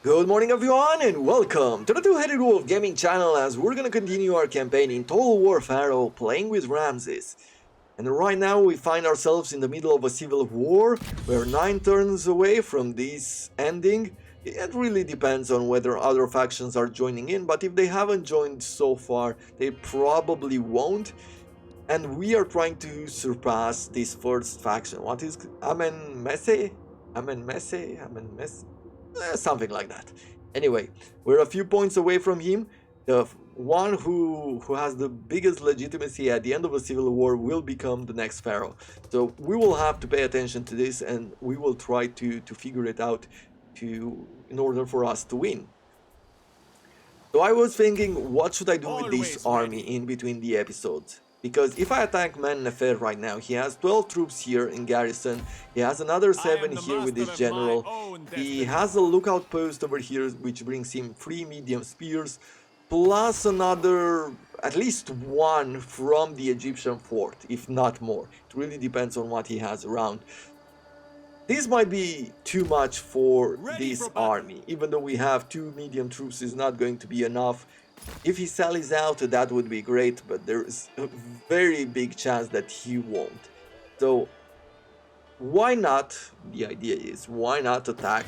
Good morning everyone and welcome to the Two-Headed Wolf Gaming channel as we're gonna continue our campaign in Total War Pharaoh playing with Ramsses. And right now we find ourselves in the middle of a civil war. We're 9 turns away from this ending. It really depends on whether other factions are joining in, but if they haven't joined so far, they probably won't. And we are trying to surpass this first faction. What is Amen Messe? Amen Messe? Amen Messe? Something like that. Anyway, we're a few points away from him. The one who has the biggest legitimacy at the end of a civil war will become the next pharaoh. So we will have to pay attention to this, and we will try to figure it out in order for us to win. So I was thinking, what should I do with this army in between the episodes? Because if I attack Man Nefer right now, he has 12 troops here in garrison, he has another 7 here with his general, he has a lookout post over here which brings him 3 medium spears, plus another, at least 1 from the Egyptian fort, if not more. It really depends on what he has around. This might be too much for this army, even though we have 2 medium troops is not going to be enough. If he sallies out, that would be great, but there is a very big chance that he won't. So why not, the idea is, why not attack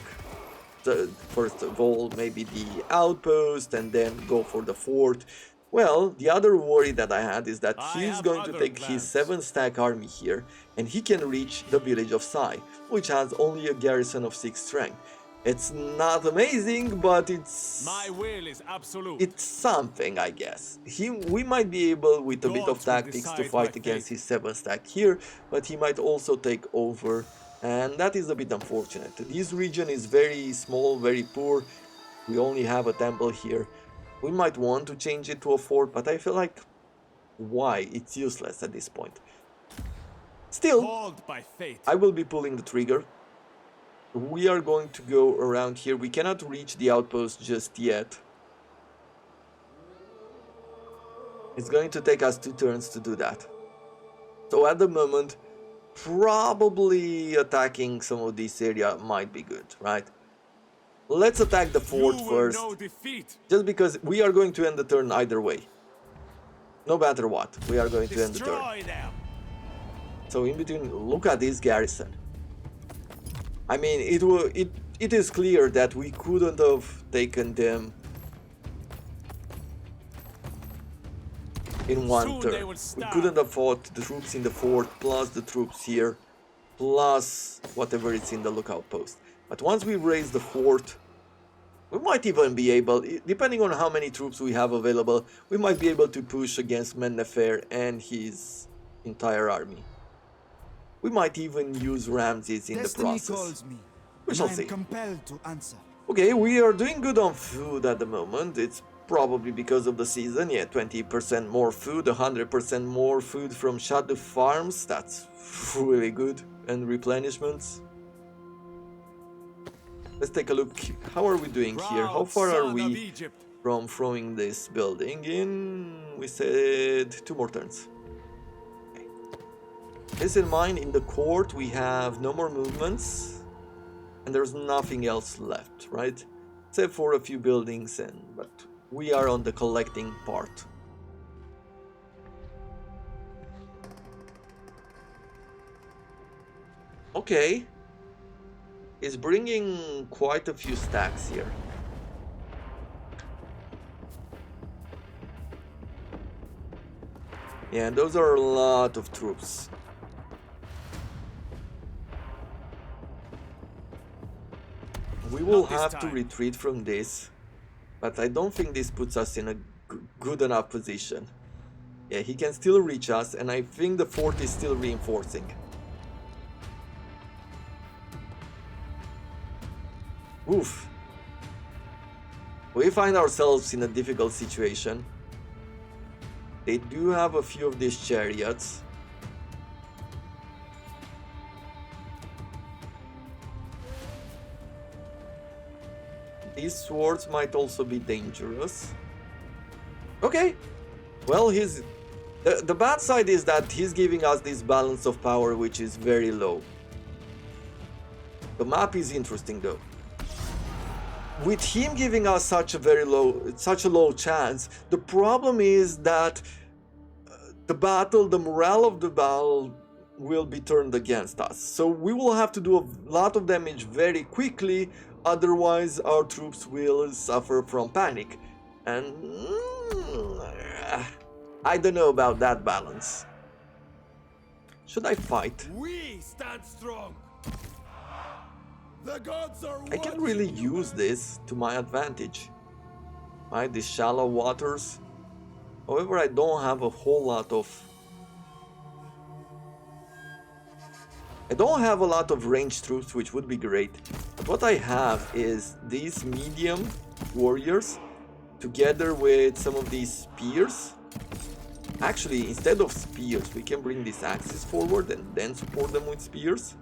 first of all maybe the outpost and then go for the fort. Well, the other worry that I had is that he's going to take his 7-stack army here and he can reach the village of Sai, which has only a garrison of 6 strength. It's not amazing, but My will is absolute. it's something, I guess. We might be able, with a bit of Gods will tactics, to decide fight my against fate. his 7-stack here, but he might also take over, and that is a bit unfortunate. This region is very small, very poor. We only have a temple here. We might want to change it to a fort, but I feel like, why? It's useless at this point. Still, Called by fate. I will be pulling the trigger. We are going to go around here. We cannot reach the outpost just yet. It's going to take us 2 turns to do that. So at the moment, probably attacking some of this area might be good, right? Let's attack the fort You will first, know defeat. just because we are going to end the turn either way. No matter what, we are going to end the turn. Destroy them. So in between, look at this garrison. I mean, it is clear that we couldn't have taken them in one turn. We couldn't have fought the troops in the fort, plus the troops here, plus whatever is in the lookout post. But once we raise the fort, we might even be able, depending on how many troops we have available, we might be able to push against Mennefer and his entire army. We might even use Ramsses in the process. Calls me, We shall and I see. am compelled to answer. Okay, we are doing good on food at the moment. It's probably because of the season. Yeah, 20% more food, 100% more food from Shadow Farms. That's really good. And replenishments. Let's take a look. How are we doing here? How far are we from throwing this building in? We said 2 more turns. Okay. This in mind, in the court we have no more movements. And there's nothing else left, right? Except for a few buildings, but we are on the collecting part. Okay. It's bringing quite a few stacks here. Yeah, those are a lot of troops. We will have to retreat from this, but I don't think this puts us in a good enough position. Yeah, he can still reach us, and I think the fort is still reinforcing. Oof. We find ourselves in a difficult situation. They do have a few of these chariots. These swords might also be dangerous. Okay. Well, the bad side is that he's giving us this balance of power, which is very low. The map is interesting though. with him giving us such a low chance, the problem is that the morale of the battle will be turned against us. So we will have to do a lot of damage very quickly, otherwise our troops will suffer from panic. And I don't know about that balance. Should I fight? We stand strong. The gods are I can really use this to my advantage. Right, these shallow waters. However, I don't have a whole lot of... I don't have a lot of ranged troops, which would be great. But what I have is these medium warriors together with some of these spears. Actually, instead of spears, we can bring these axes forward and then support them with spears.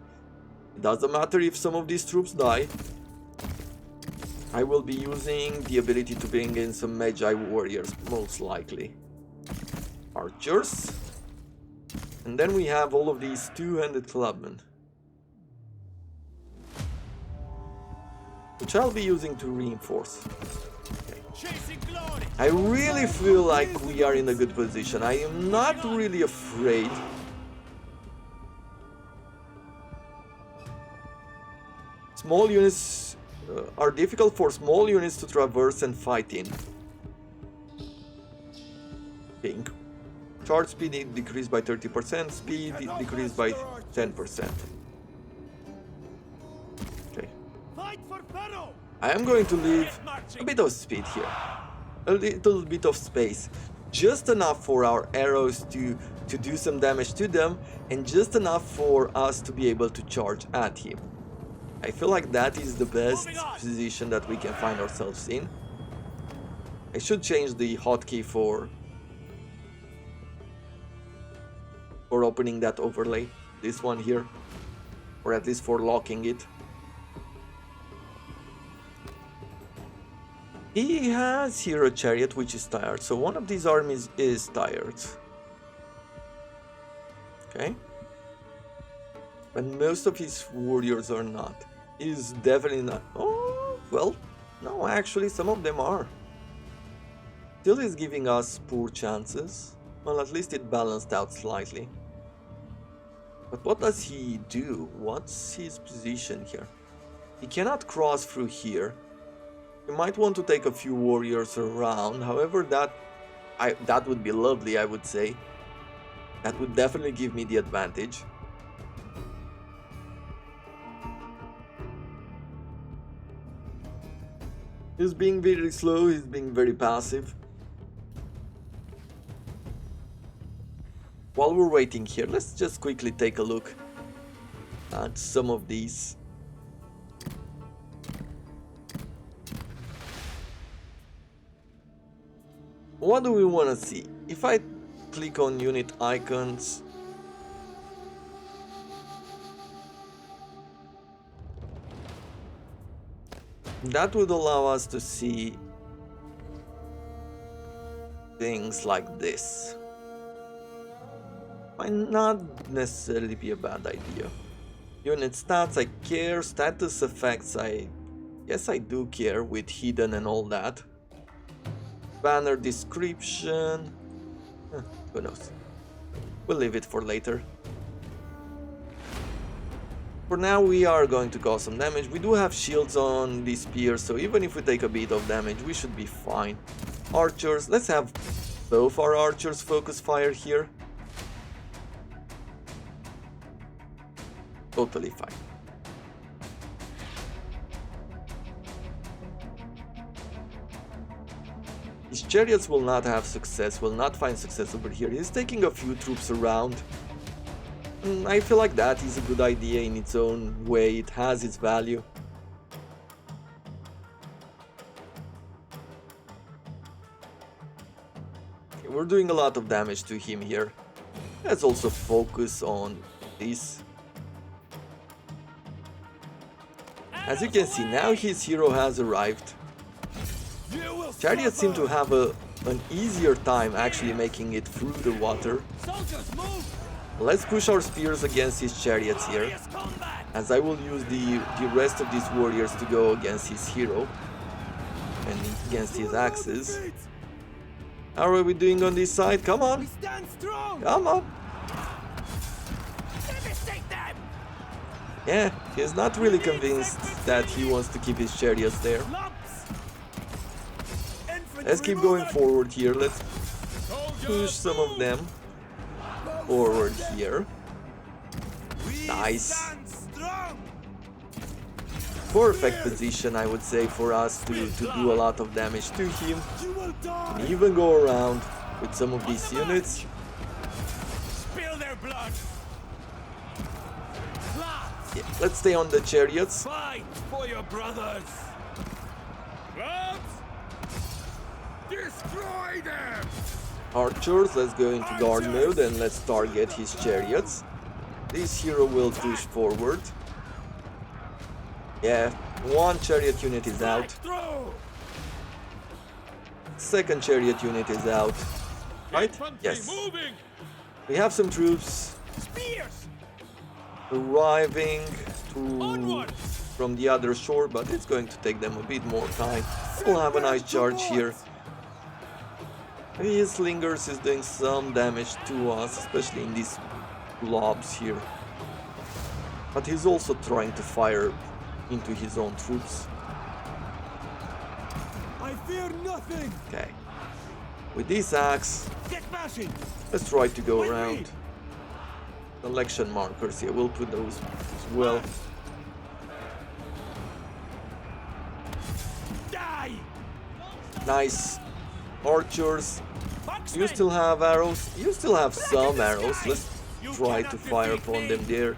It doesn't matter if some of these troops die. I will be using the ability to bring in some Magi warriors, most likely. Archers. And then we have all of these two-handed clubmen, which I'll be using to reinforce. Okay. I really feel like we are in a good position. I am not really afraid. Small units are difficult for small units to traverse and fight in. Pink. Charge speed decreased by 30%, speed decreased by 10%. Okay. Fight for Pharaoh. I am going to leave a bit of speed here. A little bit of space. Just enough for our arrows to do some damage to them, and just enough for us to be able to charge at him. I feel like that is the best position that we can find ourselves in. I should change the hotkey for opening that overlay, this one here, or at least for locking it. He has here a chariot which is tired, so one of these armies is tired. Okay. But most of his warriors are not. He's definitely not. Oh, well, no, actually some of them are. Still is giving us poor chances. Well, at least it balanced out slightly. But what does he do? What's his position here? He cannot cross through here. He might want to take a few warriors around. However, that would be lovely, I would say. That would definitely give me the advantage. He's being very slow, he's being very passive. While we're waiting here, let's just quickly take a look at some of these. What do we want to see? If I click on unit icons, that would allow us to see things like this. Might not necessarily be a bad idea. Unit stats, I care. Status effects, I guess I do care, with hidden and all that. Banner description, who knows. We'll leave it for later. For now we are going to cause some damage. We do have shields on these spears, so even if we take a bit of damage we should be fine. Archers, let's have both our archers focus fire here. Totally fine. His chariots will not have success, will not find success over here. He's taking a few troops around. I feel like that is a good idea in its own way. It has its value. Okay, we're doing a lot of damage to him here. Let's also focus on this. As you can see, now his hero has arrived. Chariots seem to have an easier time actually making it through the water. Let's push our spears against his chariots here, as I will use the rest of these warriors to go against his hero. and against his axes. How are we doing on this side? Come on! We stand strong. Come on! Devastate them. Yeah, he's not really convinced that he wants to keep his chariots there. Lumps. Infantry Let's keep going moving. forward here. Let's Soldiers, push some of move. them Bow forward front. here. We Nice. stand strong. Perfect position, I would say, for us to do a lot of damage to him. You will die. And even go around with some of these units. Spill their blood. Lads, Yeah, let's stay on the chariots. fight for your brothers. Lads, destroy them. Archers, let's go into guard mode and let's target his chariots. This hero will push forward. Yeah, one chariot unit is out. Through. Second chariot unit is out. Right? Yes. Moving. We have some troops Spears. arriving Onward. from the other shore, but it's going to take them a bit more time. We'll have a nice charge here. His slingers is doing some damage to us, especially in these blobs here. But he's also trying to fire into his own troops. I fear nothing. Okay. With this axe, Get bashing. let's try to go around. Selection markers here, we'll put those as well. Die. Nice. Archers. You Foxmen. still have arrows? You still have some arrows. Let's You try cannot to fire defeat upon me. them there.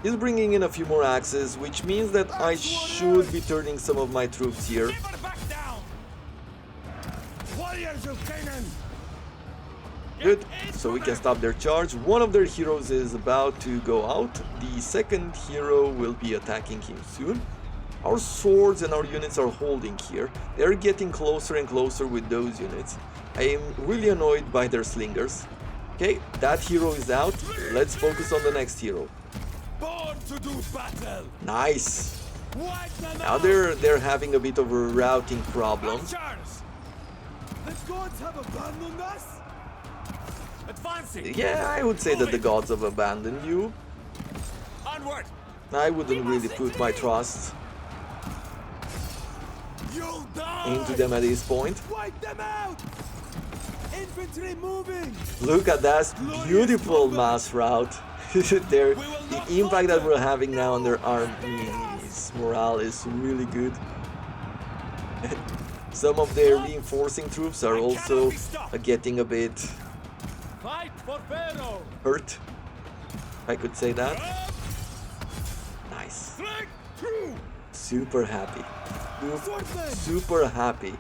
He's bringing in a few more axes, which means that I should be turning some of my troops here. Never back down. Warriors of Canaan. Good, so we can stop their charge. One of their heroes is about to go out. The second hero will be attacking him soon. Our swords and our units are holding here. They're getting closer and closer with those units. I am really annoyed by their slingers. Okay, that hero is out. Let's focus on the next hero. Born to do battle. Nice. Wipe them Now out. they're having a bit of a routing problem. Archers. The gods have abandoned us. Advancing. Yeah, I would say that the gods have abandoned you. Onward. I wouldn't really put my trust You'll die. into them at this point. Wipe them out. Infantry moving. Look at that beautiful mass route. The impact that we're having now on their army's morale is really good. Some of their reinforcing troops are also getting a bit Fight for Pharaoh. hurt, if I could say that. Nice. Flank through. Super happy. Super happy.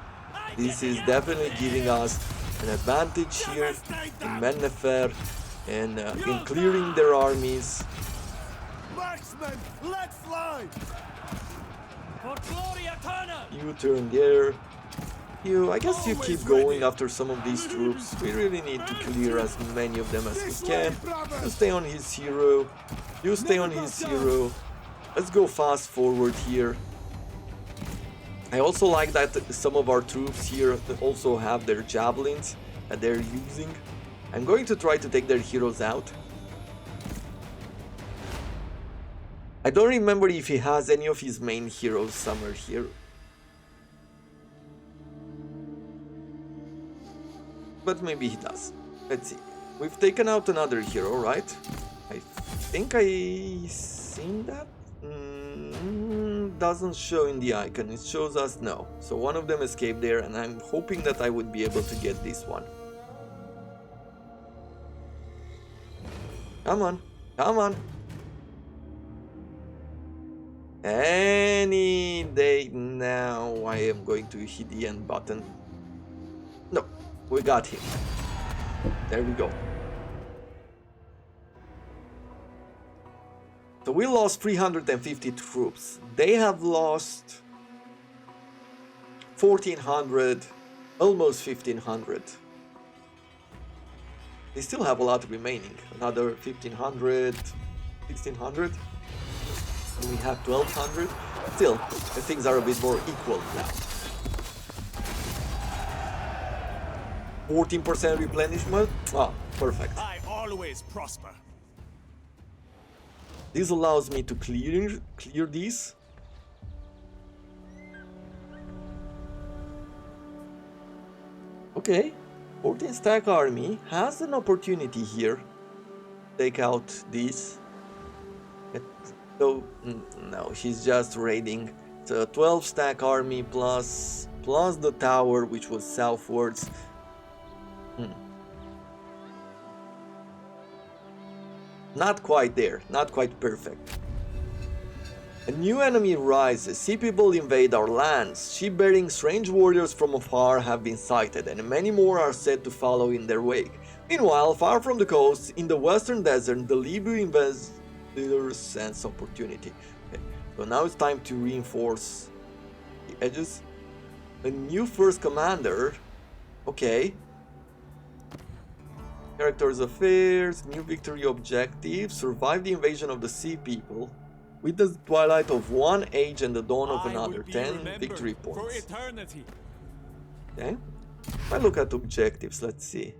This is definitely giving us an advantage here in Mennefer and in clearing their armies. Marksmen, let fly. For glory eternal. You turn there. I guess you keep going after some of these troops. We really need to clear as many of them as we can. You stay on his hero. You stay on his hero. Let's go fast forward here. I also like that some of our troops here also have their javelins that they're using. I'm going to try to take their heroes out. I don't remember if he has any of his main heroes somewhere here. But maybe he does. Let's see. We've taken out another hero, right? I think I seen that. Doesn't show in the icon. It shows us no. So one of them escaped there, and I'm hoping that I would be able to get this one. Come on. Come on. Any day now I am going to hit the end button. No, we got him. There we go. So we lost 350 troops. They have lost 1400, almost 1500. They still have a lot remaining. Another 1500, 1600. And we have 1200. Still, the things are a bit more equal now. 14% replenishment. Ah, perfect. I always prosper. This allows me to clear these. Okay, 14 stack army has an opportunity here. Take out these. So no, he's just raiding. It's a 12 stack army plus the tower, which was southwards. Not quite there, not quite perfect. A new enemy rises. Sea people invade our lands. Ship-bearing strange warriors from afar have been sighted, and many more are said to follow in their wake. Meanwhile, far from the coast, in the western desert, the Libu invaders sense opportunity. Okay, so now it's time to reinforce the edges. A new first commander. Okay. Characters affairs, new victory objective, survive the invasion of the sea people. With the twilight of one age and the dawn of another, 10 victory points. For eternity. Okay. If I look at objectives, let's see.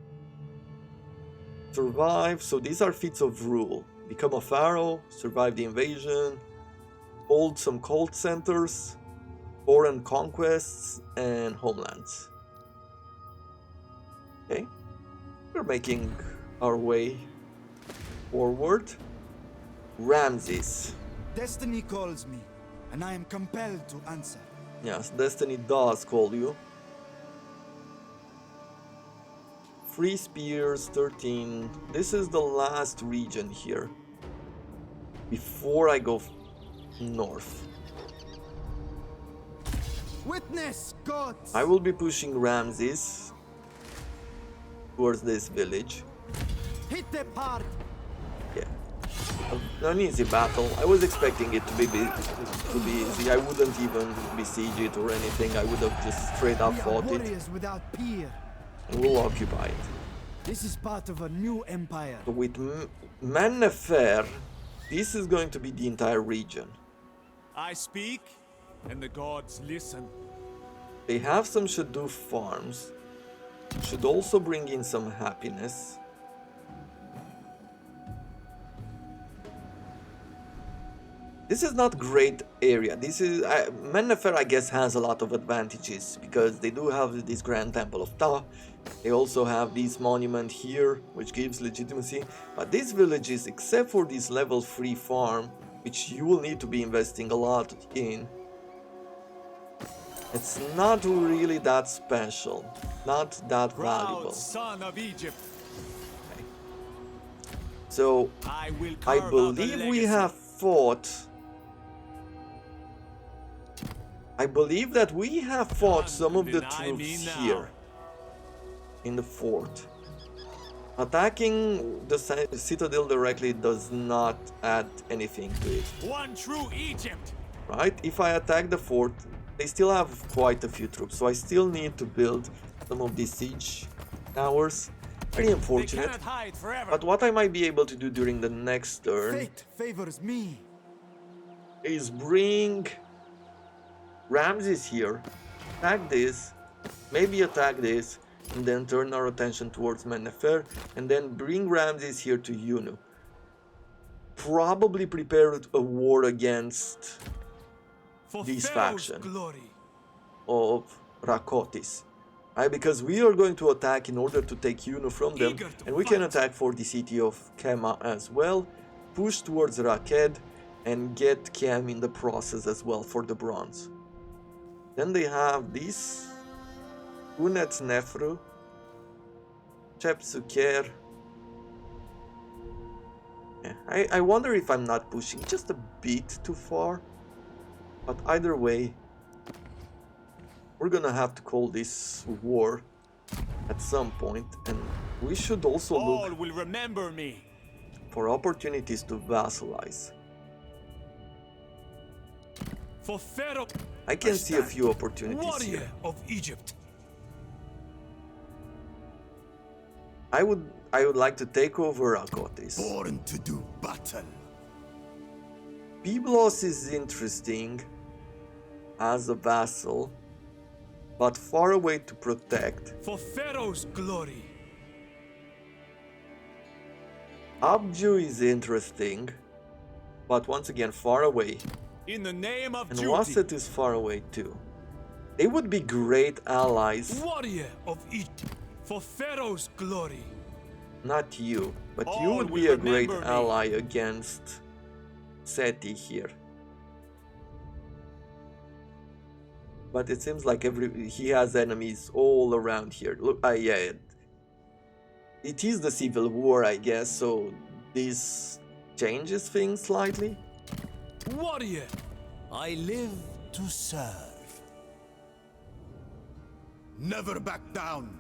Survive, so these are feats of rule. Become a pharaoh, survive the invasion, hold some cult centers, foreign conquests, and homelands. Okay. We're making our way forward. Ramsses. Destiny calls me, and I am compelled to answer. Yes, Destiny does call you. Free Spears, 13. This is the last region here. Before I go north. Witness, gods! I will be pushing Ramsses towards this village. Hit them hard! Yeah. An easy battle. I was expecting it to be easy. I wouldn't even besiege it or anything. I would have just straight up We are fought it warriors without peer. and we'll occupy it. This is part of a new empire. So with Mennefer, this is going to be the entire region. I speak, and the gods listen. They have some Shadoof farms. Should also bring in some happiness. This is not great area. This is Mennefer, I guess, has a lot of advantages because they do have this Grand Temple of Ta. They also have this monument here, which gives legitimacy. But these villages, except for this level 3 farm, which you will need to be investing a lot in, it's not really that special, not that valuable. Proud son of Egypt. Okay. So I will I carve out a believe we legacy. have fought. I believe that we have fought some of the Deny me troops now. here in the fort. Attacking the citadel directly does not add anything to it, One true Egypt. right? If I attack the fort, they still have quite a few troops, so I still need to build some of these siege towers. Very They unfortunate. cannot hide forever. But what I might be able to do during the next turn Fate favors me. is bring Ramsses here, attack this, maybe attack this, and then turn our attention towards Mennefer, and then bring Ramsses here to Yunu. Probably prepare a war against For this Pharaoh's faction glory. of Rakotis. Right? Because we are going to attack in order to take Yunu from them, Eager to and we can fight. attack for the city of Kema as well, push towards Raked, and get Kem in the process as well for the bronze. Then they have this Unet Nefru, Chepsuker. Yeah, I wonder if I'm not pushing just a bit too far, but either way, we're gonna have to call this war at some point, and we should also All look will remember me. for opportunities to vassalize. For Pharaoh, I can see a few opportunities warrior here. of Egypt. I would like to take over Rakotis. Born to do battle. Byblos is interesting as a vassal. but far away to protect. For Pharaoh's glory. Abju is interesting, but once again far away. In the name of And duty. Wasset is far away too. They would be great allies. Warrior of Egypt. For Pharaoh's glory. Not you, but you All would be will a great remember me. ally against Seti here. But it seems like he has enemies all around here. Look, yeah, it is the civil war, I guess, so this changes things slightly. Warrior. I live to serve. Never back down.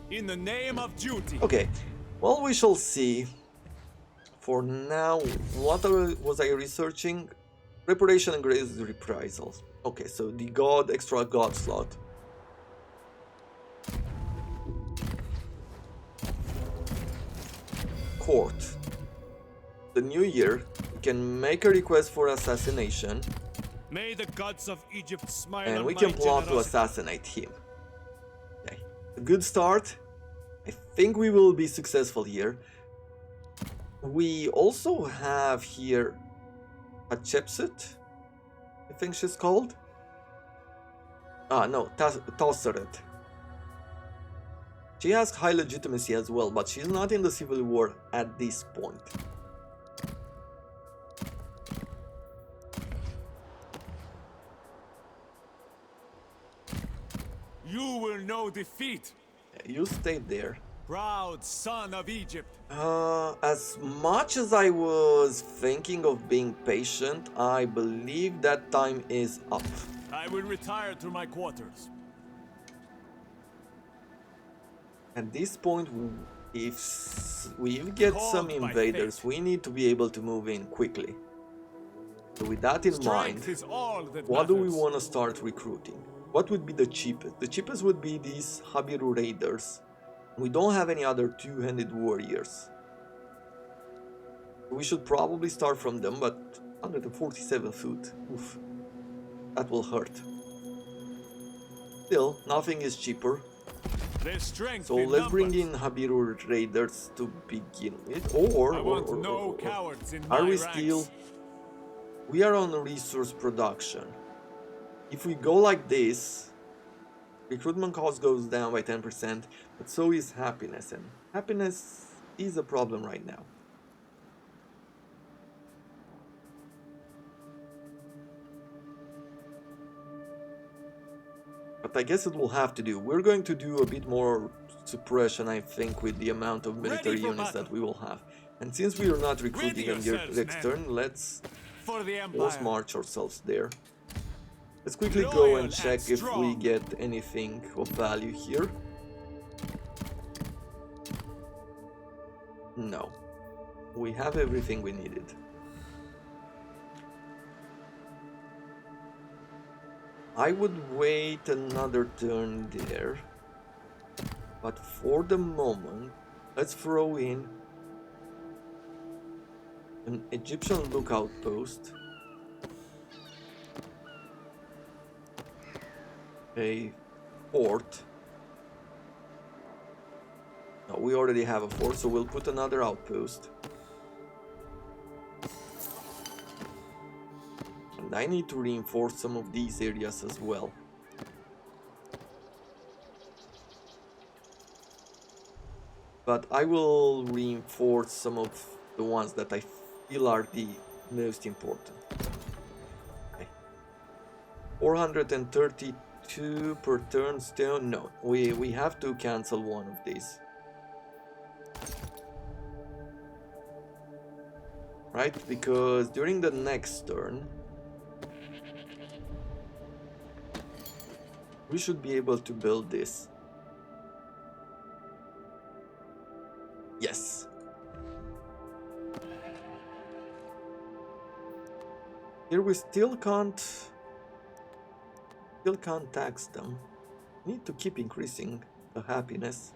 In the name of duty. Okay, well, we shall see. For now, what was I researching? Reparation and grace reprisals. Okay, so the extra god slot. Court. The new year, you can make a request for assassination, May the gods of Egypt smile and on we my can plot to generosity. assassinate him. Okay, a good start. I think we will be successful here. We also have here Hatshepsut, I think she's called. Ah, no, Tosseret. She has high legitimacy as well, but she's not in the civil war at this point. You will know defeat. You stayed there. Proud son of Egypt. As much as I was thinking of being patient, I believe that time is up. I will retire to my quarters. At this point, if we get some Called by invaders, fate. we need to be able to move in quickly. So with that in mind, Strength is all that what do we matters. want to start recruiting? What would be the cheapest? The cheapest would be these Habiru Raiders. We don't have any other two-handed warriors. We should probably start from them, but 147 food. Oof. That will hurt. Still, nothing is cheaper. There's strength So in let's bring numbers. in Habiru Raiders to begin with. I want no cowards in my Are we ranks. still? We are on resource production. If we go like this, recruitment cost goes down by 10%, but so is happiness, and happiness is a problem right now. But I guess it will have to do. We're going to do a bit more suppression, I think, with the amount of military for units battle. that we will have. And since we are not recruiting them yourselves, next men. turn, let's For the force empire. march ourselves there. Let's quickly go Loyal and and check if we strong. get anything of value here. No. We have everything we needed. I would wait another turn there. But for the moment, let's throw in an Egyptian lookout post. A fort. No, we already have a fort, so we'll put another outpost. And I need to reinforce some of these areas as well. But I will reinforce some of the ones that I feel are the most important. Okay. 432 per turn still? No, we have to cancel one of these. Right, because during the next turn we should be able to build this. Yes. Here we still can't tax them. Need to keep increasing the happiness.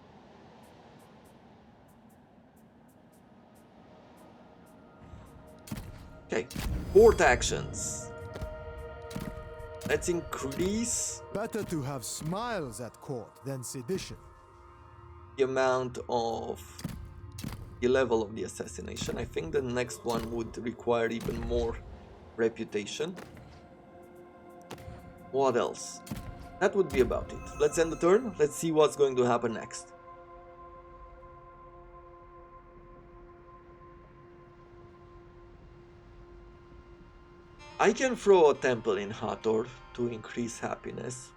Okay, port actions. Let's increase Better to have smiles at court than sedition. the amount of the level of the assassination. I think the next one would require even more reputation. What else? That would be about it. Let's end the turn. Let's see what's going to happen next. I can throw a temple in Hathor to increase happiness.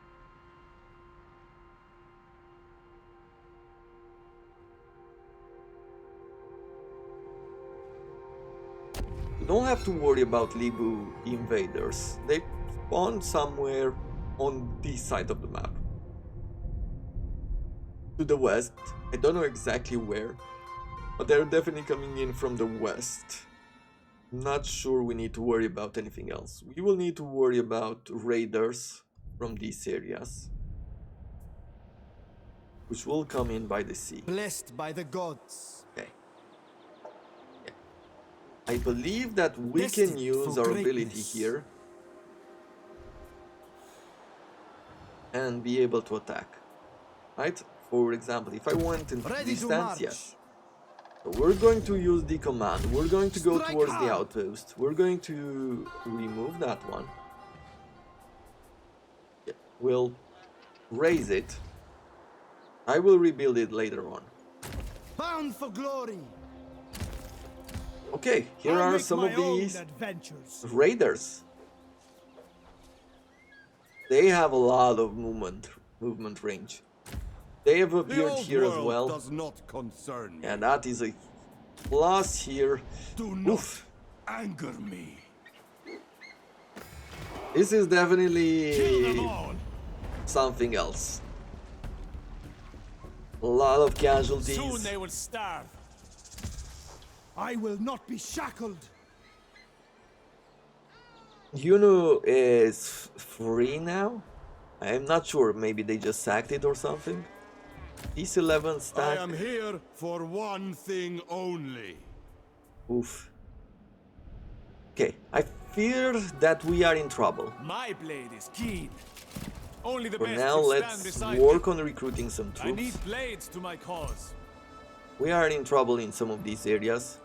You don't have to worry about Libu invaders. They spawn somewhere on this side of the map. To the west. I don't know exactly where, but they're definitely coming in from the west. Not sure we need to worry about anything else. We will need to worry about raiders from these areas, which will come in by the sea. Blessed by the gods. Okay. Yeah. I believe that we can Destined use for our ability greatness. here and be able to attack. Right? For example, if I went into Ready this to stance, march. yes. So we're going to use the command. We're going to go Strike towards the hard. outpost. We're going to remove that one. Yeah, we'll raise it. I will rebuild it later on. Bound for glory. Okay, here I'll are make some my of own these adventures. raiders. They have a lot of movement range. They have The appeared old here as world well. does not concern me. And that is a plus here. Do not Oof. anger me. This is Kill them definitely all. something else. A lot of Soon casualties. they will starve. I will not be shackled. Yunu is free now. I'm not sure. Maybe they just sacked it or something. These 11 I stack. am here for one thing only. Oof. Okay, I fear that we are in trouble. My blade is keen. Only the For best now, can stand let's beside work me. on recruiting some I need troops. blades to my cause. We are in trouble in some of these areas.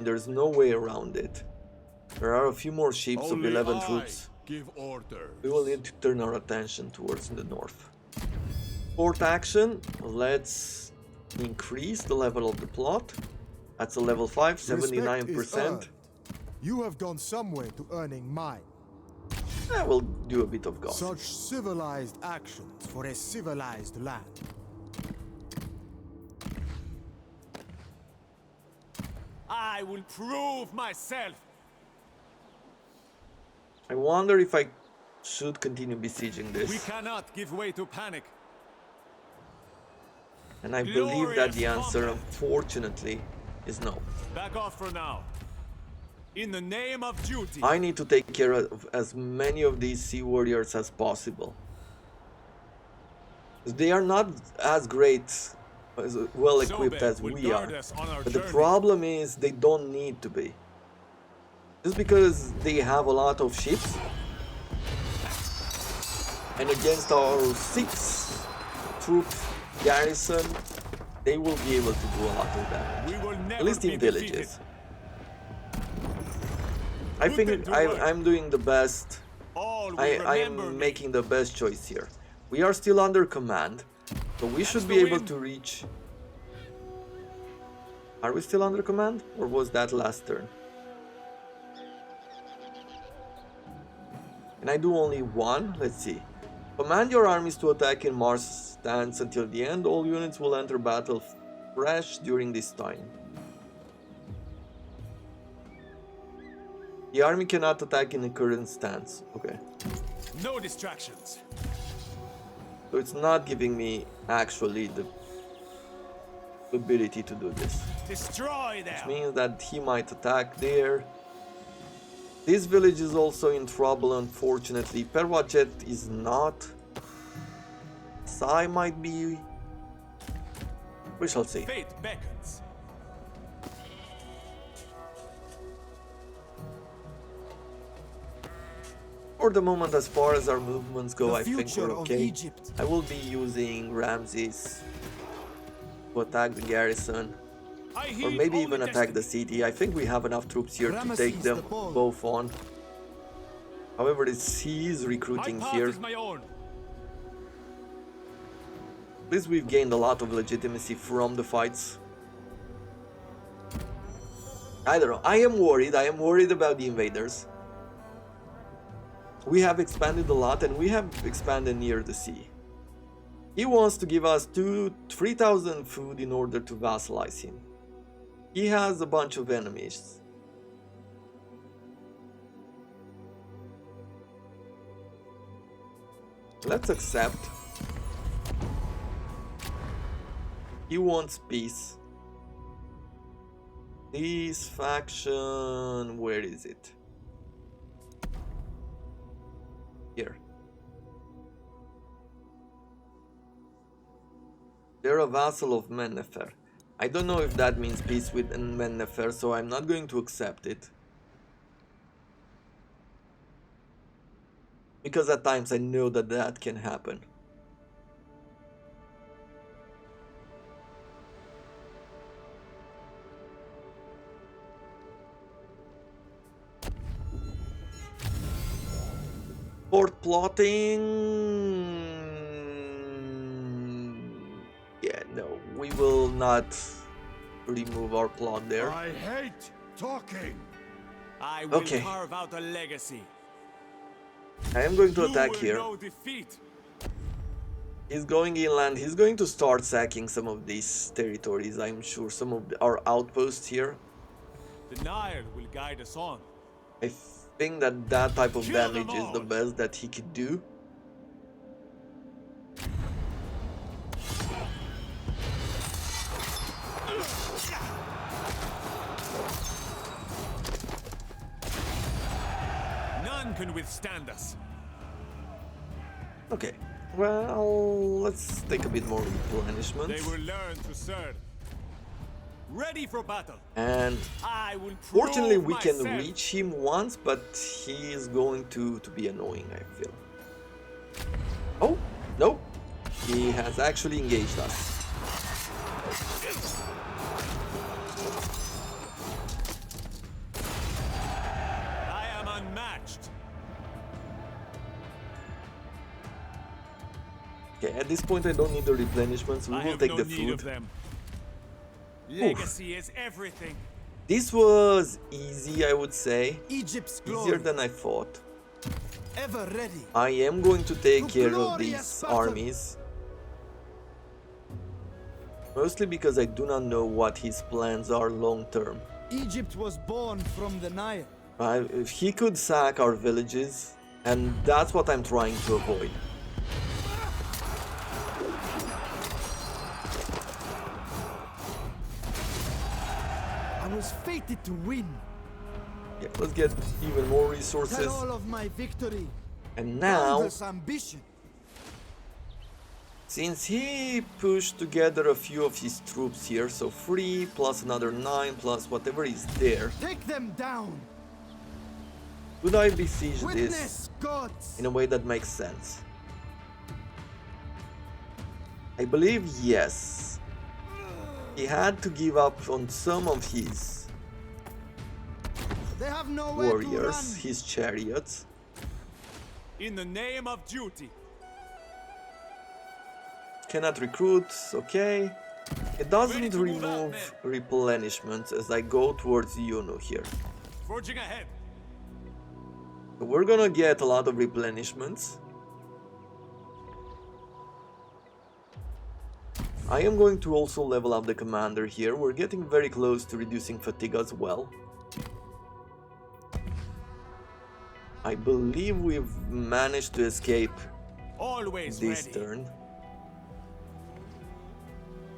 There's no way around it. There are a few more ships of Only 11 I troops. give orders. We will need to turn our attention towards the north. Fourth action, let's increase the level of the plot. That's a level 5, Respect is 79%. earned. You have gone some way to earning mine. I will do a bit of gossip. Such civilized actions for a civilized land. I will prove myself. I wonder if I should continue besieging We this. cannot give way to panic. And I believe that the Glorious answer, combat. unfortunately, is no. Back off for now. In the name of duty. I need to take care of as many of these sea warriors as possible. They are not as great, as well equipped as will we guard are. us on our But the journey. problem is they don't need to be. Just because they have a lot of ships, and against our 6 troop garrison, they will be able to do a lot of damage. We will never At least be in defeated. villages. I Put think them to work. I'm doing the best. All will remember I'm me. making the best choice here. We are still under command, so we should be the able wind. to reach. Are we still under command, or was that last turn? Can I do only one? Let's see. Command your armies to attack in Mars stance until the end. All units will enter battle fresh during this time. The army cannot attack in the current stance. Okay. No distractions. So it's not giving me actually the ability to do this. Destroy them. Which means that he might attack there. This village is also in trouble, unfortunately. Perwachet is not. Sai might be. We shall see. Fate beckons. for the moment, as far as our movements go, The I think future we're of okay. Egypt. I will be using Ramsses to attack the garrison, or maybe even attack the city. I think we have enough troops here to take Ramesses them the Pole. both on. However, he is recruiting here. my own. At least we've gained a lot of legitimacy from the fights. I don't know. I am worried. I am worried about the invaders. We have expanded a lot, and we have expanded near the sea. He wants to give us 3,000 food in order to vassalize him. He has a bunch of enemies. Let's accept. He wants peace. This faction, where is it? Here. They're a vassal of Mennefer. I don't know if that means peace with Mennefer, so I'm not going to accept it. Because at times I know that that can happen. Port plotting. Yeah, no, we will not remove our plot there. I hate talking. I will Okay. carve out a legacy. I am going to You attack will here. know defeat. He's going inland. He's going to start sacking some of these territories, I'm sure. Some of our outposts here. The Nile will guide us on. I think that that type of Kill them damage is the all. best that he could do. None can withstand us. Okay, well, let's take a bit more replenishment. They will learn to serve. Ready for battle. And I will prove fortunately we can myself. reach him once, but he is going to be annoying, I feel. Oh, no. He has actually engaged us. I am unmatched. Okay, at this point I don't need the replenishments. We I will have take no the need of food. them. Legacy is everything. This was easy, I would say. Egypt's Easier glory, than I thought. ever ready. I am going to take To care of glorious these battle. armies. Mostly because I do not know what his plans are long term. Egypt was born from the Nile. If he could sack our villages, and that's what I'm trying to avoid. I was fated to win. Yeah, let's get even more Tell resources. all of my victory. And now, Boundless ambition. since he pushed together a few of his troops here, so 3 plus another 9 plus whatever is there, Take them down. could I besiege this Witness, gods. in a way that makes sense? I believe yes. He had to give up on some of his They have nowhere to warriors, run. his chariots. In the name of duty. Cannot recruit, okay. It doesn't Ready to move out, remove men. replenishments as I go towards Yunu here. Forging ahead. So we're gonna get a lot of replenishments. I am going to also level up the commander here. We're getting very close to reducing fatigue as well. I believe we've managed to escape Always this ready. turn.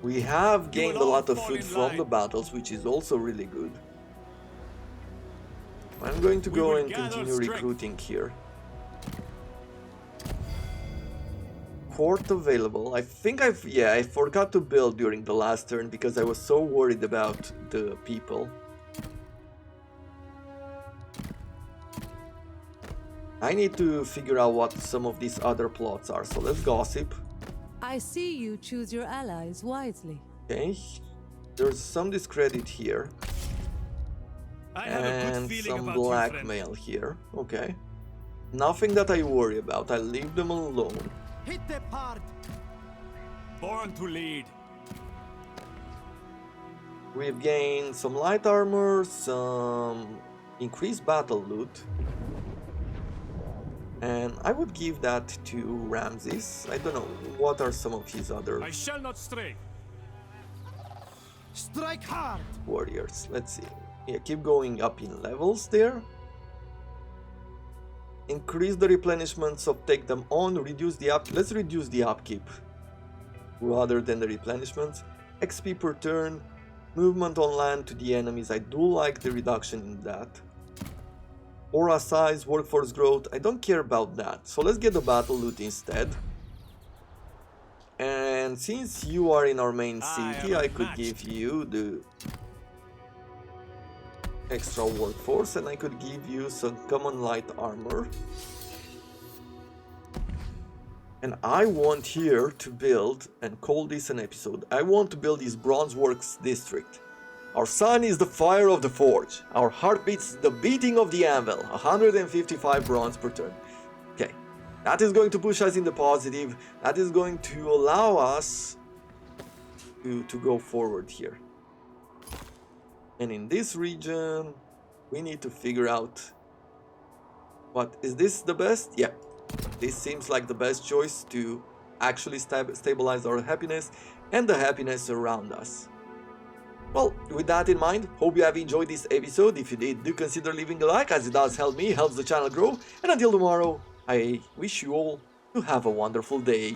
We have gained a all lot of fall food in from line. the battles, which is also really good. I'm going to We go will and gather continue strength. recruiting here. Port available. I think I forgot to build during the last turn because I was so worried about the people. I need to figure out what some of these other plots are, so let's gossip. I see you choose your allies wisely. Okay, there's some discredit here. I have a good And feeling some about you, friend. blackmail here. Okay. Nothing that I worry about. I leave them alone. Hit them hard. Born to lead. We've gained some light armor, some increased battle loot. And I would give that to Ramsses. I don't know, what are some of his other I shall not stray. Strike hard. warriors? Let's see. Yeah, keep going up in levels there. Increase the replenishments of take them on, reduce the up. Let's reduce the upkeep rather than the replenishments. XP per turn, movement on land to the enemies. I do like the reduction in that. Aura size, workforce growth, I don't care about that. So let's get the battle loot instead. And since you are in our main city, I could give you the extra workforce and I could give you some common light armor. And I want here to build, and call this an episode, I want to build this Bronze Works district. Our sun is the fire of the forge. Our heart beats the beating of the anvil. 155 bronze per turn. Okay, that is going to push us in the positive. That is going to allow us to go forward here. And in this region, we need to figure out what is this the best? Yeah, this seems like the best choice to actually stabilize our happiness and the happiness around us. Well, with that in mind, hope you have enjoyed this episode. If you did, do consider leaving a like, as it does help me, helps the channel grow. And until tomorrow, I wish you all to have a wonderful day.